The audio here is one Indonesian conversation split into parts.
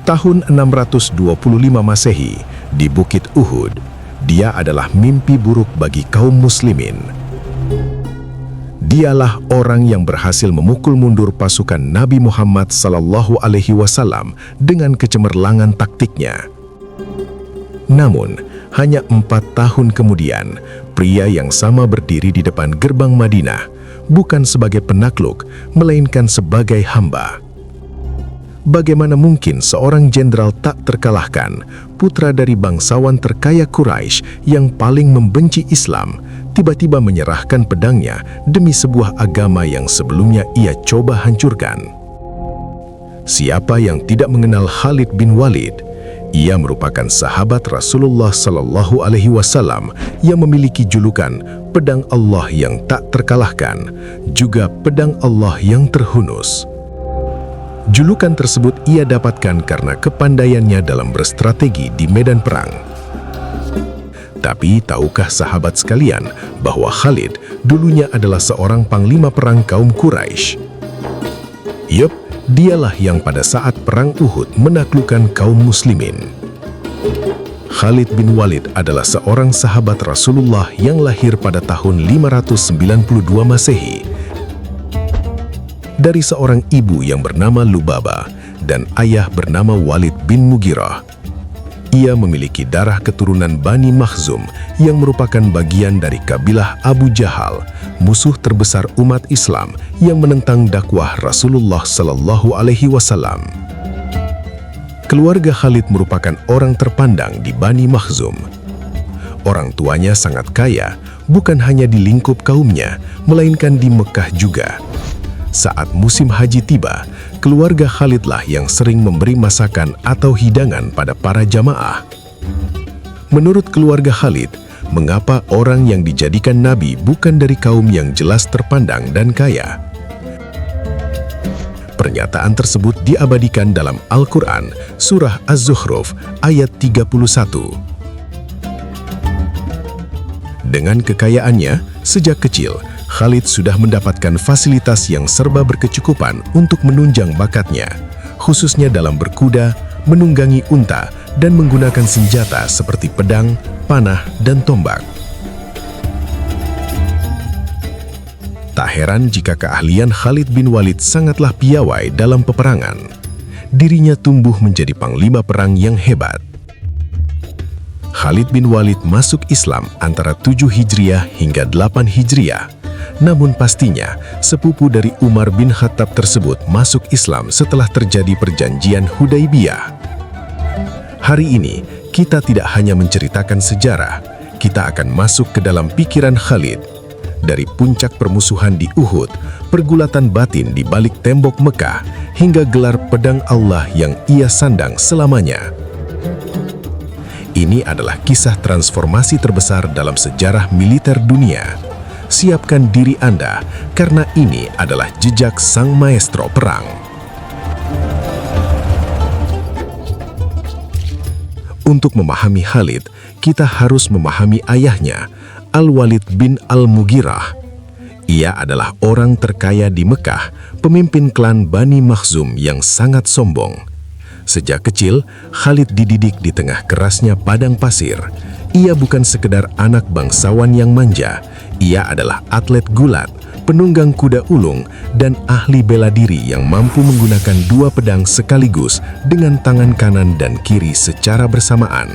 Tahun 625 Masehi, di Bukit Uhud, dia adalah mimpi buruk bagi kaum muslimin. Dialah orang yang berhasil memukul mundur pasukan Nabi Muhammad SAW dengan kecemerlangan taktiknya. Namun, hanya 4 tahun kemudian, pria yang sama berdiri di depan gerbang Madinah, bukan sebagai penakluk, melainkan sebagai hamba. Bagaimana mungkin seorang jenderal tak terkalahkan, putra dari bangsawan terkaya Quraisy yang paling membenci Islam, tiba-tiba menyerahkan pedangnya demi sebuah agama yang sebelumnya ia coba hancurkan? Siapa yang tidak mengenal Khalid bin Walid? Ia merupakan sahabat Rasulullah SAW yang memiliki julukan pedang Allah yang tak terkalahkan, juga pedang Allah yang terhunus. Julukan tersebut ia dapatkan karena kepandaiannya dalam berstrategi di medan perang. Tapi tahukah sahabat sekalian bahwa Khalid dulunya adalah seorang panglima perang kaum Quraisy? Yup, dialah yang pada saat perang Uhud menaklukkan kaum muslimin. Khalid bin Walid adalah seorang sahabat Rasulullah yang lahir pada tahun 592 Masehi dari seorang ibu yang bernama Lubabah dan ayah bernama Walid bin Mughirah. Ia memiliki darah keturunan Bani Makhzum yang merupakan bagian dari kabilah Abu Jahal, musuh terbesar umat Islam yang menentang dakwah Rasulullah SAW. Keluarga Khalid merupakan orang terpandang di Bani Makhzum. Orang tuanya sangat kaya, bukan hanya di lingkup kaumnya, melainkan di Mekah juga. Saat musim haji tiba, keluarga Khalidlah yang sering memberi masakan atau hidangan pada para jamaah. Menurut keluarga Khalid, mengapa orang yang dijadikan nabi bukan dari kaum yang jelas terpandang dan kaya? Pernyataan tersebut diabadikan dalam Al-Quran, Surah Az-Zukhruf, ayat 31. Dengan kekayaannya, sejak kecil, Khalid sudah mendapatkan fasilitas yang serba berkecukupan untuk menunjang bakatnya, khususnya dalam berkuda, menunggangi unta, dan menggunakan senjata seperti pedang, panah, dan tombak. Tak heran jika keahlian Khalid bin Walid sangatlah piawai dalam peperangan. Dirinya tumbuh menjadi panglima perang yang hebat. Khalid bin Walid masuk Islam antara 7 Hijriah hingga 8 Hijriah. Namun pastinya, sepupu dari Umar bin Khattab tersebut masuk Islam setelah terjadi perjanjian Hudaibiyah. Hari ini, kita tidak hanya menceritakan sejarah, kita akan masuk ke dalam pikiran Khalid. Dari puncak permusuhan di Uhud, pergulatan batin di balik tembok Mekah, hingga gelar pedang Allah yang ia sandang selamanya. Ini adalah kisah transformasi terbesar dalam sejarah militer dunia. Siapkan diri Anda, karena ini adalah jejak sang maestro perang. Untuk memahami Khalid, kita harus memahami ayahnya, Al-Walid bin Al-Mughirah. Ia adalah orang terkaya di Mekah, pemimpin klan Bani Makhzum yang sangat sombong. Sejak kecil, Khalid dididik di tengah kerasnya padang pasir. Ia bukan sekedar anak bangsawan yang manja, ia adalah atlet gulat, penunggang kuda ulung, dan ahli bela diri yang mampu menggunakan 2 pedang sekaligus dengan tangan kanan dan kiri secara bersamaan.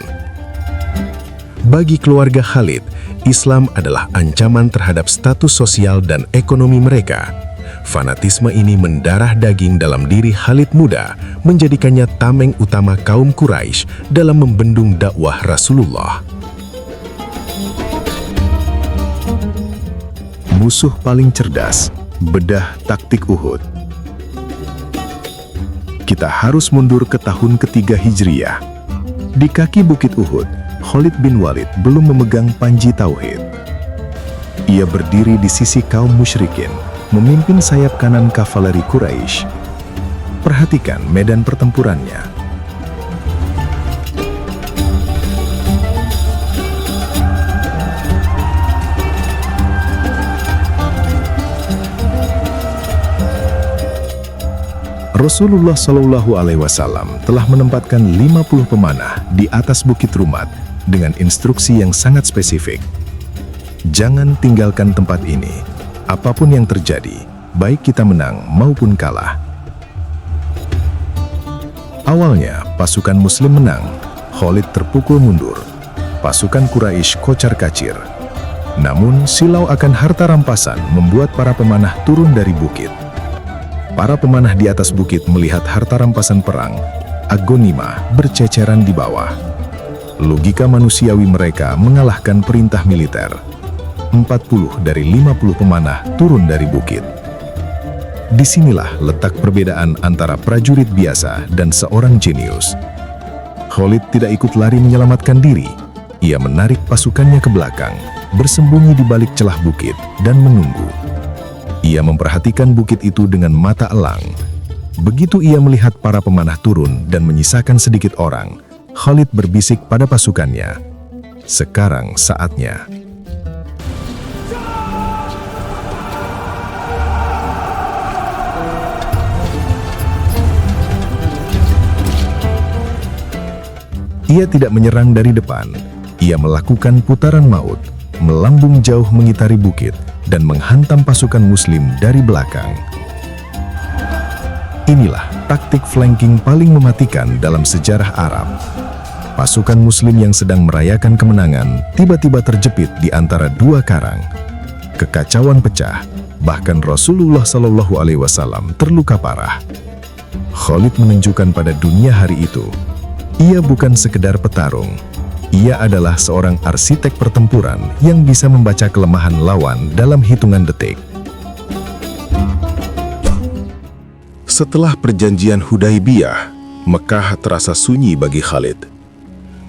Bagi keluarga Khalid, Islam adalah ancaman terhadap status sosial dan ekonomi mereka. Fanatisme ini mendarah daging dalam diri Khalid muda, menjadikannya tameng utama kaum Quraisy dalam membendung dakwah Rasulullah. Musuh paling cerdas, bedah taktik Uhud. Kita harus mundur ke tahun ketiga Hijriah. Di kaki Bukit Uhud, Khalid bin Walid belum memegang panji tauhid. Ia berdiri di sisi kaum musyrikin, memimpin sayap kanan kavaleri Quraisy. Perhatikan medan pertempurannya. Rasulullah Shallallahu Alaihi Wasallam telah menempatkan 50 pemanah di atas Bukit Rumat dengan instruksi yang sangat spesifik. Jangan tinggalkan tempat ini, apapun yang terjadi, baik kita menang maupun kalah. Awalnya, pasukan Muslim menang, Khalid terpukul mundur, pasukan Quraisy kocar-kacir. Namun, silau akan harta rampasan membuat para pemanah turun dari bukit. Para pemanah di atas bukit melihat harta rampasan perang, agonima berceceran di bawah. Logika manusiawi mereka mengalahkan perintah militer. 40 dari 50 pemanah turun dari bukit. Disinilah letak perbedaan antara prajurit biasa dan seorang jenius. Khalid tidak ikut lari menyelamatkan diri. Ia menarik pasukannya ke belakang, bersembunyi di balik celah bukit, dan menunggu. Ia memperhatikan bukit itu dengan mata elang. Begitu ia melihat para pemanah turun dan menyisakan sedikit orang, Khalid berbisik pada pasukannya, "Sekarang saatnya." Ia tidak menyerang dari depan. Ia melakukan putaran maut, melambung jauh mengitari bukit, dan menghantam pasukan Muslim dari belakang. Inilah taktik flanking paling mematikan dalam sejarah Arab. Pasukan Muslim yang sedang merayakan kemenangan tiba-tiba terjepit di antara dua karang. Kekacauan pecah, bahkan Rasulullah Shallallahu Alaihi Wasallam terluka parah. Khalid menunjukkan pada dunia hari itu, ia bukan sekedar petarung. Ia adalah seorang arsitek pertempuran yang bisa membaca kelemahan lawan dalam hitungan detik. Setelah perjanjian Hudaibiyah, Mekah terasa sunyi bagi Khalid.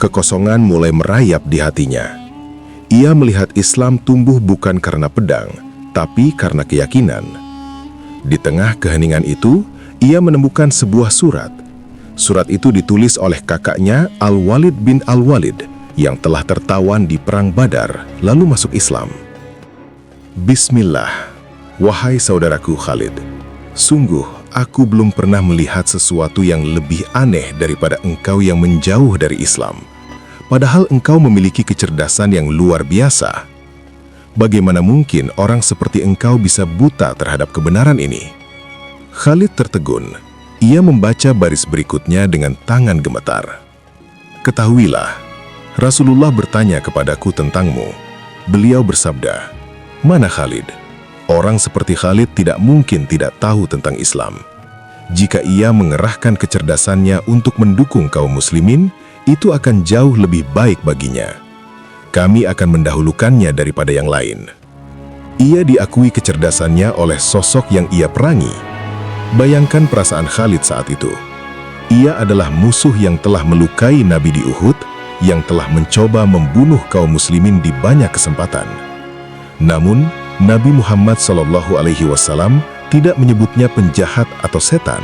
Kekosongan mulai merayap di hatinya. Ia melihat Islam tumbuh bukan karena pedang, tapi karena keyakinan. Di tengah keheningan itu, ia menemukan sebuah surat. Surat itu ditulis oleh kakaknya Al-Walid bin Al-Walid yang telah tertawan di Perang Badar, lalu masuk Islam. Bismillah, wahai saudaraku Khalid, sungguh aku belum pernah melihat sesuatu yang lebih aneh daripada engkau yang menjauh dari Islam. Padahal engkau memiliki kecerdasan yang luar biasa. Bagaimana mungkin orang seperti engkau bisa buta terhadap kebenaran ini? Khalid tertegun. Ia membaca baris berikutnya dengan tangan gemetar. Ketahuilah, Rasulullah bertanya kepadaku tentangmu. Beliau bersabda, "Mana Khalid? Orang seperti Khalid tidak mungkin tidak tahu tentang Islam. Jika ia mengerahkan kecerdasannya untuk mendukung kaum muslimin, itu akan jauh lebih baik baginya. Kami akan mendahulukannya daripada yang lain." Ia diakui kecerdasannya oleh sosok yang ia perangi. Bayangkan perasaan Khalid saat itu. Ia adalah musuh yang telah melukai Nabi di Uhud, yang telah mencoba membunuh kaum muslimin di banyak kesempatan. Namun, Nabi Muhammad SAW tidak menyebutnya penjahat atau setan.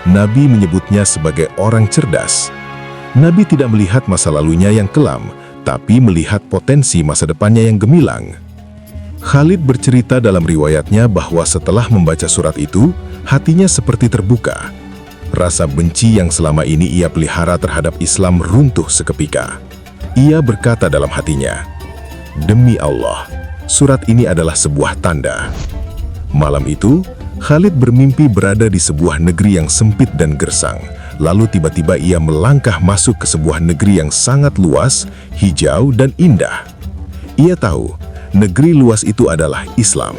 Nabi menyebutnya sebagai orang cerdas. Nabi tidak melihat masa lalunya yang kelam, tapi melihat potensi masa depannya yang gemilang. Khalid bercerita dalam riwayatnya bahwa setelah membaca surat itu, hatinya seperti terbuka. Rasa benci yang selama ini ia pelihara terhadap Islam runtuh seketika. Ia berkata dalam hatinya, "Demi Allah, surat ini adalah sebuah tanda." Malam itu, Khalid bermimpi berada di sebuah negeri yang sempit dan gersang. Lalu tiba-tiba ia melangkah masuk ke sebuah negeri yang sangat luas, hijau, dan indah. Ia tahu, negeri luas itu adalah Islam.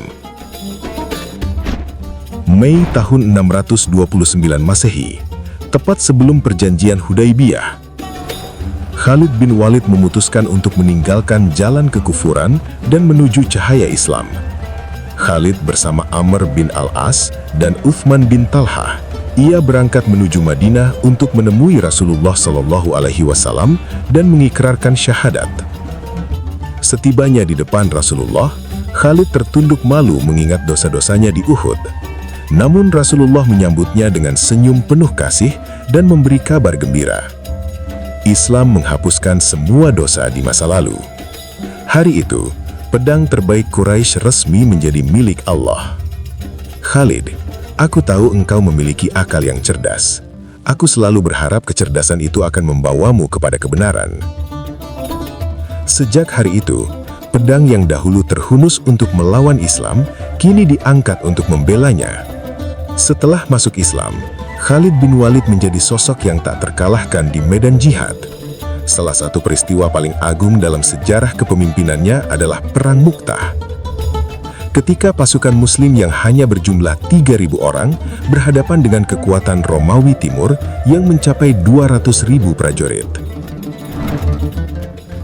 Mei tahun 629 Masehi, tepat sebelum perjanjian Hudaibiyah, Khalid bin Walid memutuskan untuk meninggalkan jalan kekufuran dan menuju cahaya Islam. Khalid bersama Amr bin Al-As dan Uthman bin Talhah, ia berangkat menuju Madinah untuk menemui Rasulullah SAW dan mengikrarkan syahadat. Setibanya di depan Rasulullah, Khalid tertunduk malu mengingat dosa-dosanya di Uhud. Namun Rasulullah menyambutnya dengan senyum penuh kasih dan memberi kabar gembira. Islam menghapuskan semua dosa di masa lalu. Hari itu, pedang terbaik Quraisy resmi menjadi milik Allah. Khalid, Aku tahu engkau memiliki akal yang cerdas. Aku selalu berharap kecerdasan itu akan membawamu kepada kebenaran." Sejak hari itu, pedang yang dahulu terhunus untuk melawan Islam, kini diangkat untuk membelanya. Setelah masuk Islam, Khalid bin Walid menjadi sosok yang tak terkalahkan di medan jihad. Salah satu peristiwa paling agung dalam sejarah kepemimpinannya adalah Perang Mu'tah. Ketika pasukan Muslim yang hanya berjumlah 3.000 orang berhadapan dengan kekuatan Romawi Timur yang mencapai 200.000 prajurit.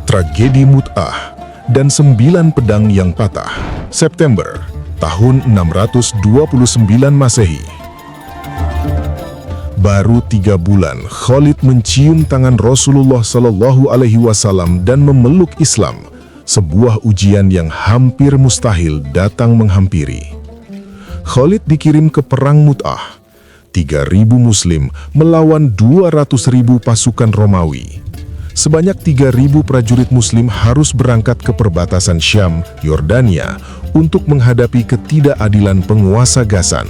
Tragedi Mu'tah dan 9 pedang yang patah. September tahun 629 Masehi. Baru 3 bulan, Khalid mencium tangan Rasulullah SAW dan memeluk Islam. Sebuah ujian yang hampir mustahil datang menghampiri. Khalid dikirim ke Perang Mu'tah. 3.000 Muslim melawan 200.000 pasukan Romawi. Sebanyak 3.000 prajurit Muslim harus berangkat ke perbatasan Syam, Yordania, untuk menghadapi ketidakadilan penguasa Ghassan.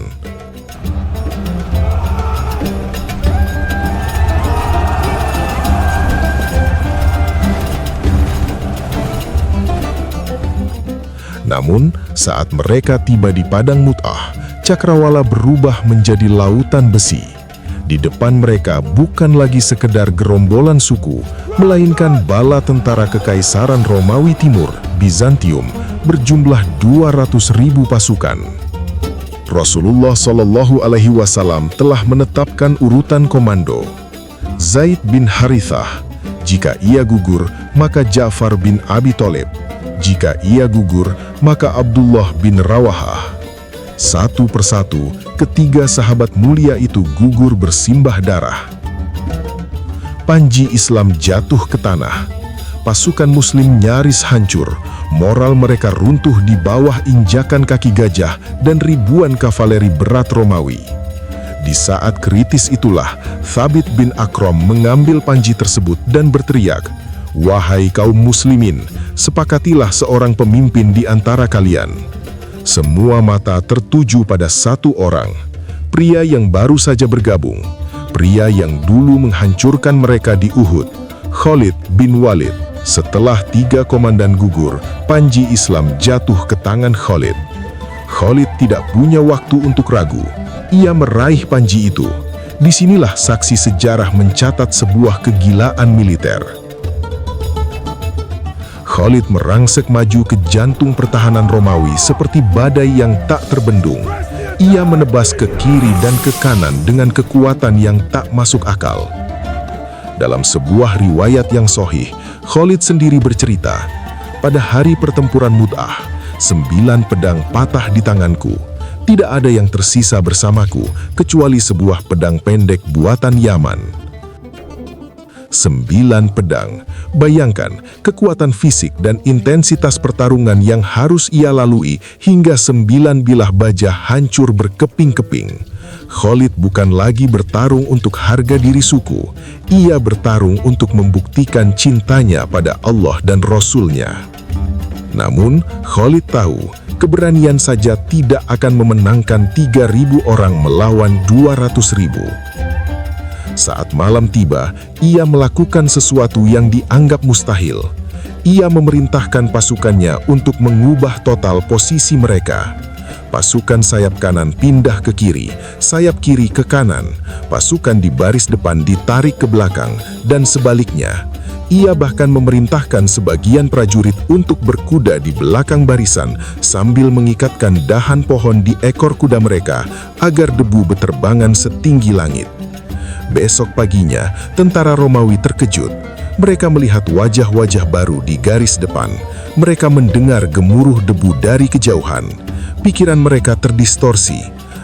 Namun, saat mereka tiba di Padang Mu'tah, cakrawala berubah menjadi lautan besi. Di depan mereka bukan lagi sekedar gerombolan suku, melainkan bala tentara Kekaisaran Romawi Timur, Bizantium, berjumlah 200.000 pasukan. Rasulullah SAW telah menetapkan urutan komando. Zaid bin Harithah, jika ia gugur, maka Ja'far bin Abi Thalib. Jika ia gugur, maka Abdullah bin Rawahah. Satu persatu, ketiga sahabat mulia itu gugur bersimbah darah. Panji Islam jatuh ke tanah. Pasukan Muslim nyaris hancur. Moral mereka runtuh di bawah injakan kaki gajah dan ribuan kavaleri berat Romawi. Di saat kritis itulah, Thabit bin Akram mengambil panji tersebut dan berteriak, "Wahai kaum muslimin, sepakatilah seorang pemimpin di antara kalian." Semua mata tertuju pada satu orang, pria yang baru saja bergabung, pria yang dulu menghancurkan mereka di Uhud, Khalid bin Walid. Setelah 3 komandan gugur, panji Islam jatuh ke tangan Khalid. Khalid tidak punya waktu untuk ragu. Ia meraih panji itu. Disinilah saksi sejarah mencatat sebuah kegilaan militer. Khalid merangsek maju ke jantung pertahanan Romawi seperti badai yang tak terbendung. Ia menebas ke kiri dan ke kanan dengan kekuatan yang tak masuk akal. Dalam sebuah riwayat yang sahih, Khalid sendiri bercerita, "Pada hari pertempuran Mu'tah, 9 pedang patah di tanganku. Tidak ada yang tersisa bersamaku, kecuali sebuah pedang pendek buatan Yaman." 9 pedang. Bayangkan kekuatan fisik dan intensitas pertarungan yang harus ia lalui hingga 9 bilah baja hancur berkeping-keping. Khalid bukan lagi bertarung untuk harga diri suku. Ia bertarung untuk membuktikan cintanya pada Allah dan Rasul-Nya. Namun, Khalid tahu keberanian saja tidak akan memenangkan 3.000 orang melawan 200.000. Saat malam tiba, ia melakukan sesuatu yang dianggap mustahil. Ia memerintahkan pasukannya untuk mengubah total posisi mereka. Pasukan sayap kanan pindah ke kiri, sayap kiri ke kanan. Pasukan di baris depan ditarik ke belakang, dan sebaliknya. Ia bahkan memerintahkan sebagian prajurit untuk berkuda di belakang barisan sambil mengikatkan dahan pohon di ekor kuda mereka agar debu beterbangan setinggi langit. Besok paginya, tentara Romawi terkejut. Mereka melihat wajah-wajah baru di garis depan. Mereka mendengar gemuruh debu dari kejauhan. Pikiran mereka terdistorsi.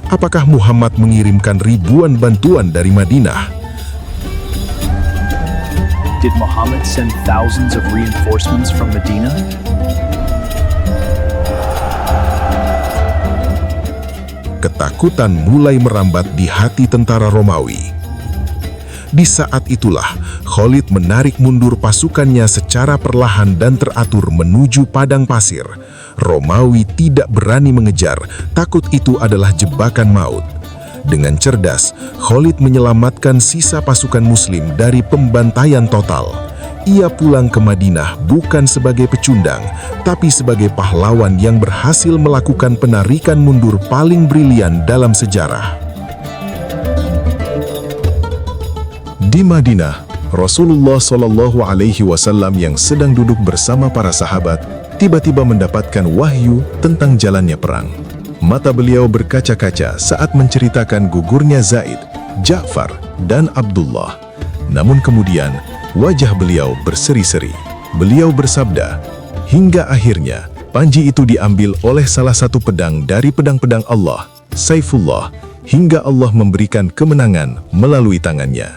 Apakah Muhammad mengirimkan ribuan bantuan dari Madinah? Did Muhammad send thousands of reinforcements from Medina? Ketakutan mulai merambat di hati tentara Romawi. Di saat itulah, Khalid menarik mundur pasukannya secara perlahan dan teratur menuju padang pasir. Romawi tidak berani mengejar, takut itu adalah jebakan maut. Dengan cerdas, Khalid menyelamatkan sisa pasukan Muslim dari pembantaian total. Ia pulang ke Madinah bukan sebagai pecundang, tapi sebagai pahlawan yang berhasil melakukan penarikan mundur paling brilian dalam sejarah. Di Madinah, Rasulullah SAW yang sedang duduk bersama para sahabat tiba-tiba mendapatkan wahyu tentang jalannya perang. Mata beliau berkaca-kaca saat menceritakan gugurnya Zaid, Ja'far, dan Abdullah. Namun kemudian, wajah beliau berseri-seri. Beliau bersabda, hingga akhirnya, panji itu diambil oleh salah satu pedang dari pedang-pedang Allah, Saifullah, hingga Allah memberikan kemenangan melalui tangannya.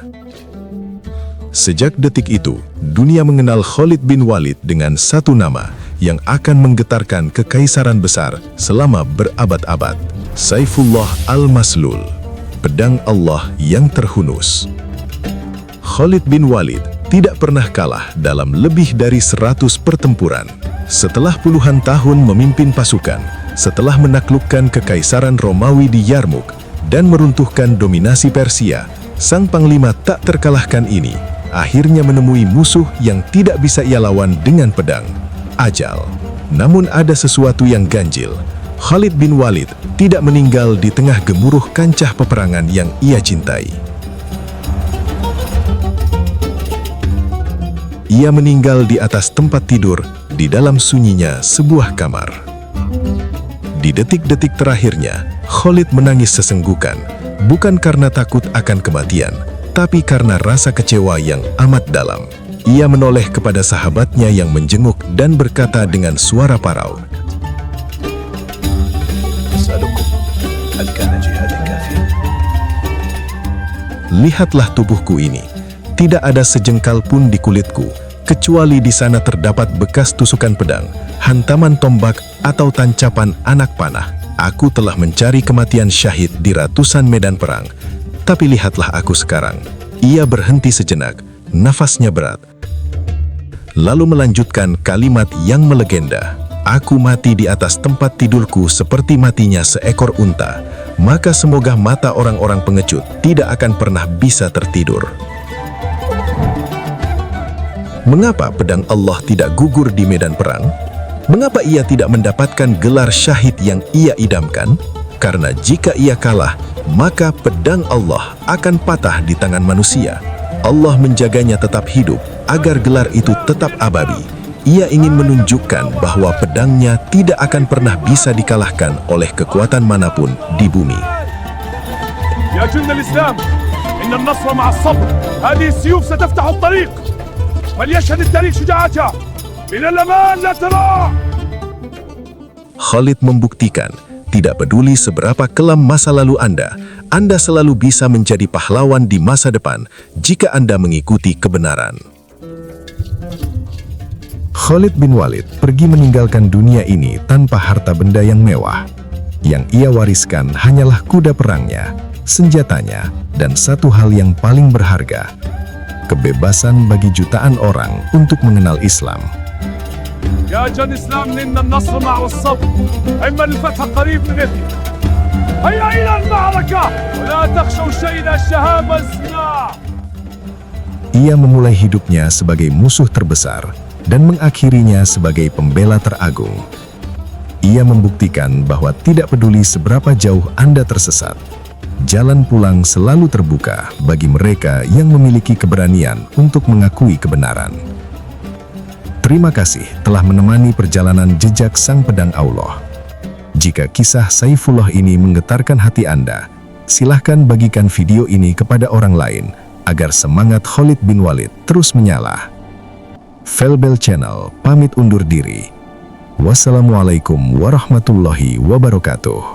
Sejak detik itu, dunia mengenal Khalid bin Walid dengan satu nama yang akan menggetarkan kekaisaran besar selama berabad-abad. Saifullah al-Maslul, pedang Allah yang terhunus. Khalid bin Walid tidak pernah kalah dalam lebih dari 100 pertempuran. Setelah puluhan tahun memimpin pasukan, setelah menaklukkan kekaisaran Romawi di Yarmuk dan meruntuhkan dominasi Persia, sang panglima tak terkalahkan ini akhirnya menemui musuh yang tidak bisa ia lawan dengan pedang, ajal. Namun ada sesuatu yang ganjil. Khalid bin Walid tidak meninggal di tengah gemuruh kancah peperangan yang ia cintai. Ia meninggal di atas tempat tidur di dalam sunyinya sebuah kamar. Di detik-detik terakhirnya, Khalid menangis sesenggukan, bukan karena takut akan kematian, tapi karena rasa kecewa yang amat dalam. Ia menoleh kepada sahabatnya yang menjenguk dan berkata dengan suara parau, "Lihatlah tubuhku ini, tidak ada sejengkal pun di kulitku, kecuali di sana terdapat bekas tusukan pedang, hantaman tombak, atau tancapan anak panah. Aku telah mencari kematian syahid di ratusan medan perang. Tapi lihatlah aku sekarang." Ia berhenti sejenak, nafasnya berat. Lalu melanjutkan kalimat yang melegenda, "Aku mati di atas tempat tidurku seperti matinya seekor unta, maka semoga mata orang-orang pengecut tidak akan pernah bisa tertidur." Mengapa pedang Allah tidak gugur di medan perang? Mengapa ia tidak mendapatkan gelar syahid yang ia idamkan? Karena jika ia kalah, maka pedang Allah akan patah di tangan manusia. Allah menjaganya tetap hidup agar gelar itu tetap abadi. Ia ingin menunjukkan bahwa pedangnya tidak akan pernah bisa dikalahkan oleh kekuatan manapun di bumi. يا جند الإسلام إن النصر مع الصبر هذه السيوف ستفتح الطريق فليشهد التاريخ شجاعتها إلى الأمان لا تراء. Khalid membuktikan, tidak peduli seberapa kelam masa lalu Anda selalu bisa menjadi pahlawan di masa depan jika Anda mengikuti kebenaran. Khalid bin Walid pergi meninggalkan dunia ini tanpa harta benda yang mewah. Yang ia wariskan hanyalah kuda perangnya, senjatanya, dan satu hal yang paling berharga, kebebasan bagi jutaan orang untuk mengenal Islam. يا جند الإسلام إن النصر مع الصبر إما الفتح قريب من هيا إلى المعركة ولا تخشوا شيئا الشهامة السلاح. Ia memulai hidupnya sebagai musuh terbesar dan mengakhirinya sebagai pembela teragung. Ia membuktikan bahwa tidak peduli seberapa jauh Anda tersesat, jalan pulang selalu terbuka bagi mereka yang memiliki keberanian untuk mengakui kebenaran. Terima kasih telah menemani perjalanan jejak Sang Pedang Allah. Jika kisah Saifullah ini menggetarkan hati Anda, silahkan bagikan video ini kepada orang lain agar semangat Khalid bin Walid terus menyala. Felbel Channel pamit undur diri. Wassalamualaikum warahmatullahi wabarakatuh.